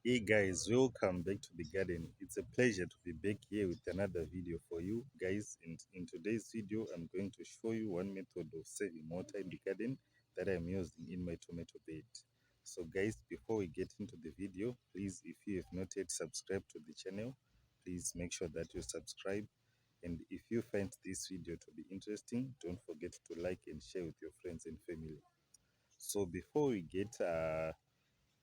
Hey guys, welcome back to the garden. It's a pleasure to be back here with another video for you guys. In today's video, I'm going to show you one method of saving water in the garden that I'm using in my tomato bed. So guys, before we get into the video, please, if you have not yet subscribed to the channel, please make sure that you subscribe. And if you find this video to be interesting, don't forget to like and share with your friends and family. So before we get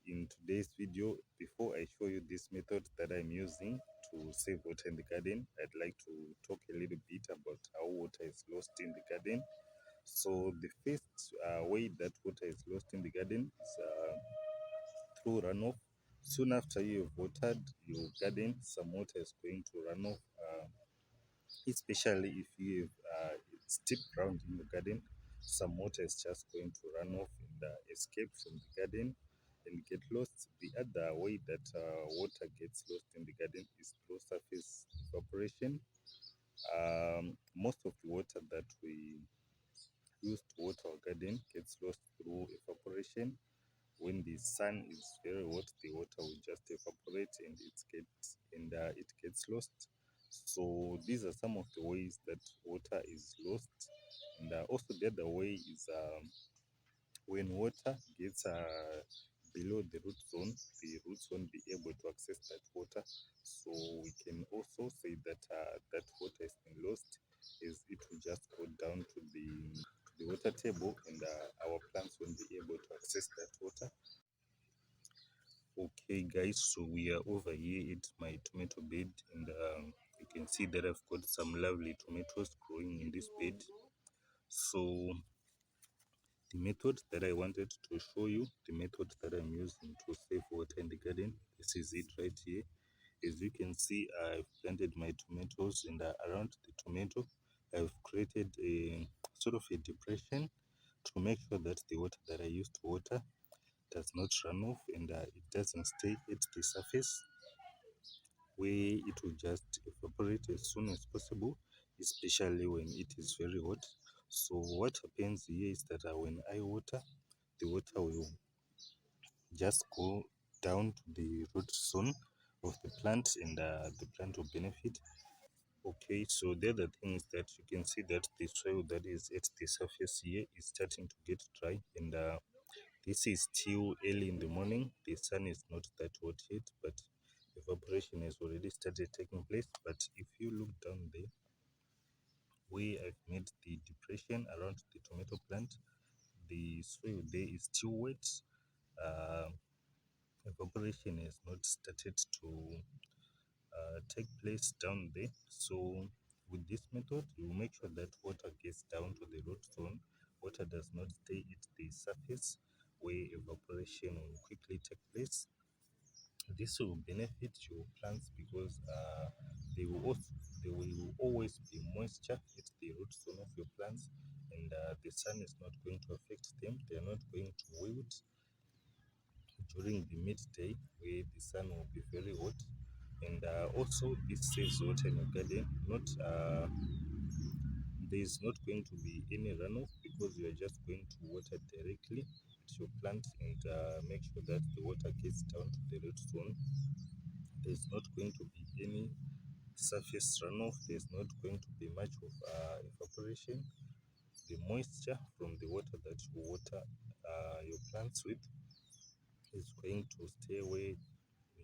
in today's video, before I show you this method that I'm using to save water in the garden, I'd like to talk a little bit about how water is lost in the garden. So the first way that water is lost in the garden is through runoff. Soon after you have watered your garden, some water is going to run off, especially if you have steep ground in the garden. Some water is just going to run off and escape from the garden and get lost. The other way that water gets lost in the garden is through surface evaporation. Most of the water that we use to water our garden gets lost through evaporation. When the sun is very hot, the water will just evaporate and it gets lost. So these are some of the ways that water is lost. And also the other way is when water gets below the roots won't be able to access that water. So we can also say that that water has been lost, is it will just go down to the water table, and our plants won't be able to access that water. Okay guys, so we are over here at my tomato bed, and you can see that I've got some lovely tomatoes growing in this bed. So the method that I wanted to show you, the method that I'm using to save water in the garden, this is it right here. As you can see, I've planted my tomatoes, and around the tomato I've created a sort of a depression to make sure that the water that I use to water does not run off, and it doesn't stay at the surface where it will just evaporate as soon as possible, especially when it is very hot. So what happens here is that when I water, the water will just go down to the root zone of the plant, and the plant will benefit. Okay, so the other thing is that you can see that the soil that is at the surface here is starting to get dry, and this is still early in the morning. The sun is not that hot yet, but evaporation has already started taking place. But if you look down there, where I've made the depression around the tomato plant, the soil there is still wet. Uh, Evaporation has not started to take place down there. So with this method, you make sure that water gets down to the root zone. Water does not stay at the surface where evaporation will quickly take place. This will benefit your plants because there will always be moisture at the root zone of your plants, and the sun is not going to affect them. They are not going to wilt during the midday where the sun will be very hot. And also this saves water in your garden. Not There is not going to be any runoff because you are just going to water directly at your plant, and make sure that the water gets down to the root zone. There's not going to be any surface runoff. There's not going to be much of evaporation. The moisture from the water that you water your plants with is going to stay where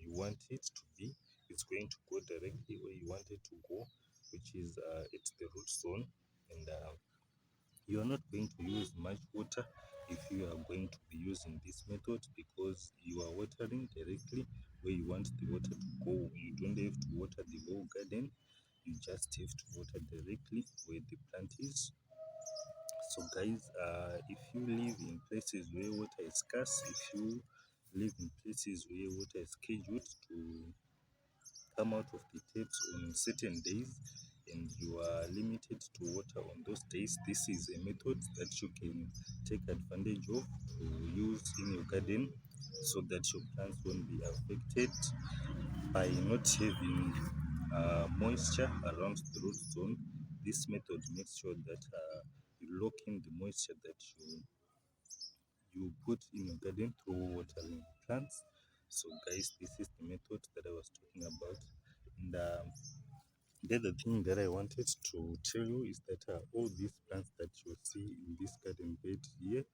you want it to be. It's going to go directly where you want it to go, which is at the root zone. And you are not going to use much water if you are going to be using this method, because you are watering directly where you want the water to go. You don't have to water the whole garden, you just have to water directly where the plant is. So guys, if you live in places where water is scarce, if you live in places where water is scheduled to come out of the taps on certain days, and you are limited to water on those days, this is a method that you can take advantage of to use in your garden, so that your plants won't be affected by not having moisture around the root zone. This method makes sure that you lock in the moisture that you put in your garden through watering plants. So guys, this is the method that I was talking about. And the other thing that I wanted to tell you is that all these plants that you see in this garden bed here,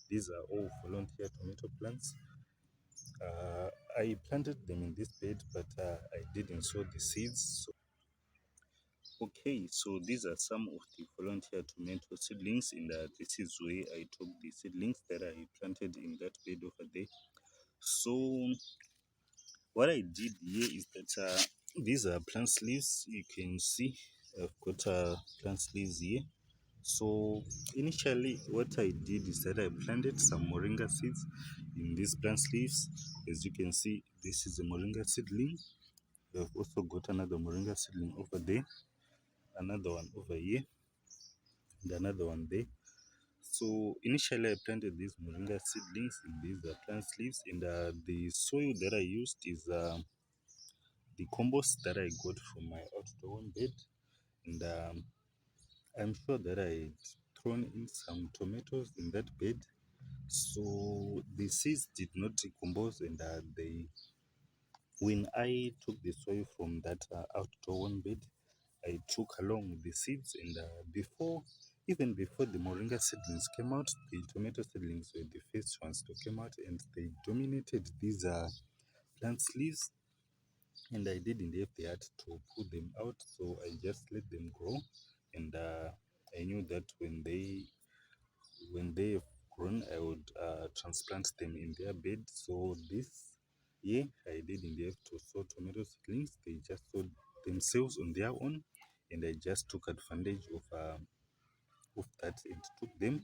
these are all volunteer tomato plants. I planted them in this bed, but I didn't sow the seeds. So, okay, so these are some of the volunteer tomato seedlings, and this is where I took the seedlings that I planted in that bed over there. So what I did here is that these are plant leaves. You can see I've got plant leaves here. So initially what I did is that I planted some moringa seeds in these plant leaves. As you can see, this is a moringa seedling. I've also got another moringa seedling over there, another one over here, and another one there. So initially I planted these moringa seedlings in these plant leaves, and the soil that I used is the compost that I got from my outdoor bed, and I'm sure that I had thrown in some tomatoes in that bed, so the seeds did not decompose, and when I took the soil from that outdoor bed, I took along the seeds, and even before the moringa seedlings came out, the tomato seedlings were the first ones to come out, and they dominated these plant leaves, and I didn't have the heart to pull them out, so I just let them grow. And I knew that when they have grown, I would transplant them in their bed. So this year, I didn't have to sow tomato seedlings; they just sowed themselves on their own, and I just took advantage of that and took them,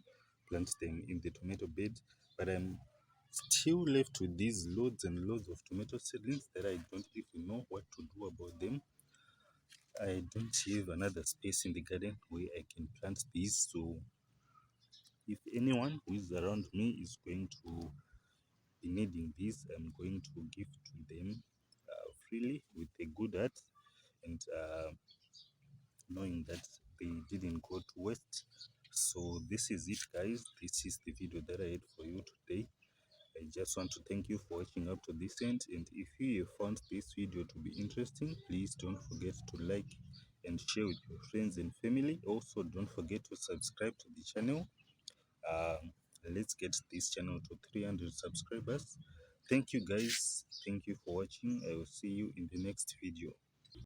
planted them in the tomato bed. But I'm still left with these loads and loads of tomato seedlings that I don't even know what to do about them. I don't have another space in the garden where I can plant these. So if anyone who is around me is going to be needing these, I'm going to give to them freely with a good heart, and knowing that they didn't go to waste. So this is it, guys. This is the video that I had for you today. I just want to thank you for watching up to this end, and if you have found this video to be interesting, please don't forget to like and share with your friends and family. Also, don't forget to subscribe to the channel. um, let's get this channel to 300 subscribers. Thank you, guys. Thank you for watching. I will see you in the next video.